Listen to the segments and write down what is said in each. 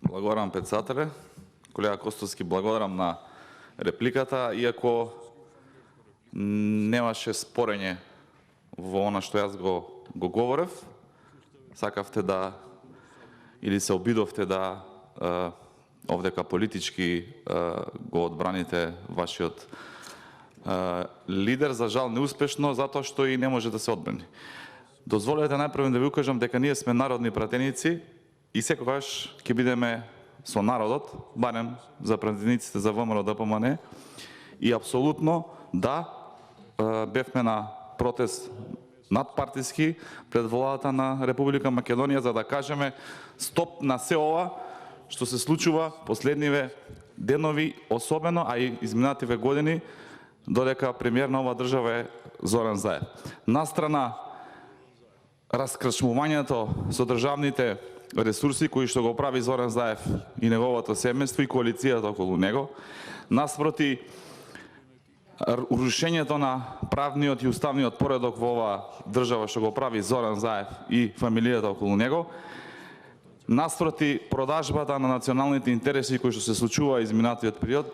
Благодарам председателе. Колега Костовски, благодарам на репликата, иако немаше спорење во она што јас го говорев. Сакавте да или се обидовте да овдека политички го одбраните вашиот лидер, за жал неуспешно, затоа што и не може да се одбрани. Дозволете најпрво да ви укажам дека ние сме народни пратеници и секогаш ќе бидеме со народот, барем за пратениците за ВМРО ДПМН, и апсолутно да бевме на протест надпартиски пред владата на Република Македонија за да кажеме стоп на се ова што се случува последниве денови, особено, а и изминативе години, додека премиер на оваа држава е Зоран Заев. Настрана раскрчмувањето со државните ресурси кои што го прави Зоран Заев и неговото семејство и коалицијата околу него, наспроти урушењето на правниот и уставниот поредок во оваа држава што го прави Зоран Заев и фамилијата околу него, наспроти продажбата на националните интереси кои што се случува изминатиот период,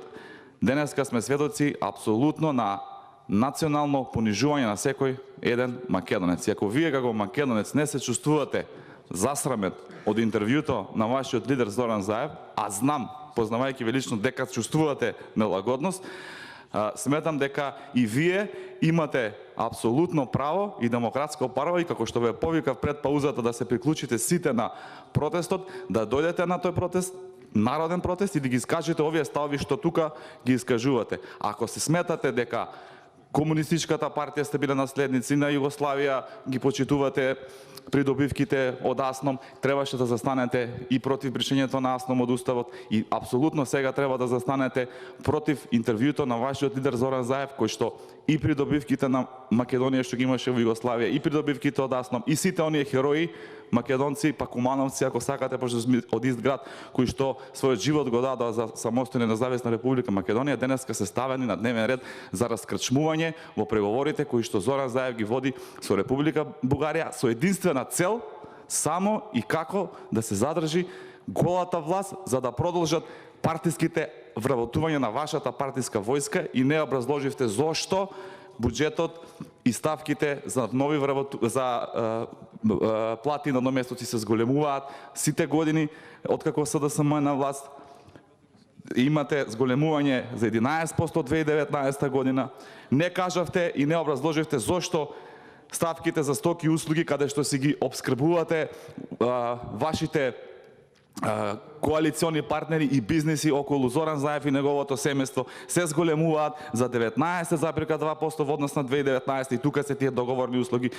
денеска сме сведоци апсолутно на национално понижување на секој еден македонец. И ако вие како македонец не се чувствувате засрамет од интервјуто на вашиот лидер Зоран Заев, а знам, познавајќи ве лично, дека чувствувате нелагодност, сметам дека и вие имате апсолутно право и демократско право, и како што ве повикав пред паузата да се приклучите сите на протестот, да дојдете на тој протест, народен протест, и да ги искажете овие ставови што тука ги искажувате. Ако се сметате дека Комунистичката партија сте биле наследници на Југославија, ги почитувате придобивките од АСНОМ, требаше да застанете и против бришењето на АСНОМ од Уставот, и апсолутно сега треба да застанете против интервјуто на вашиот лидер Зоран Заев, кој што и придобивките на Македонија што ги имаше во Југославија, и придобивките од АСНОМ, и сите оние херои, македонци, па кумановци, ако сакате, пошто сме од ист град, кои што својот живот го дадоа за самостојна независна Република Македонија, денеска се ставени на дневен ред за раскрчмување во преговорите кои што Зоран Заев ги води со Република Бугарија, со единствена цел само и како да се задржи голата власт, за да продолжат партиските вработувања на вашата партиска војска, и не образложивте зошто буџетот и ставките за нови плати на наместници се зголемуваат сите години откако СДСМ е на власт. Имате зголемување за 11% 2019 година. Не кажавте и не образложивте зошто ставките за стоки и услуги, каде што си ги обскрбувате вашите коалициони партнери и бизниси околу Зоран Заев и неговото семејство, се зголемуваат за 19,2% во однос на 2019, и тука се тие договорни услуги.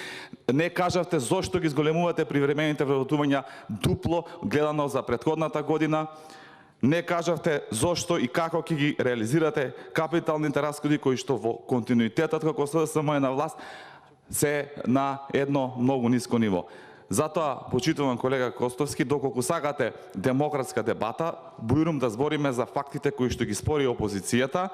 Не кажавте зошто ги зголемувате привремените вработувања дупло гледано за претходната година. Не кажавте зошто и како ќе ги реализирате капиталните расходи кои што во континуитетот како СДСМ е на власт се на едно многу ниско ниво. Затоа, почитувам колега Костовски, доколку сакате демократска дебата, бујрум да збориме за фактите кои што ги спори опозицијата,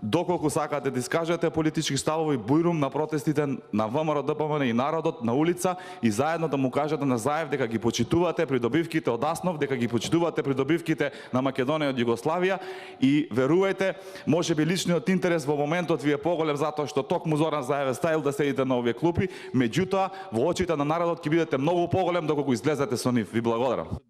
доколку сакате да искажете политички ставови, бујрум на протестите на ВМРО ДПМН и народот на улица, и заедно да му кажете на Заев дека ги почитувате придобивките од АСНОВ, дека ги почитувате придобивките на Македонија од Југославија, и верувајте, можеби личниот интерес во моментот ви е поголем затоа што токму Зоран Заев стаил да седите на овие клупи, меѓутоа во очите на народот ќе бидете многу поголем доколку излезете со нив. Ви благодарам.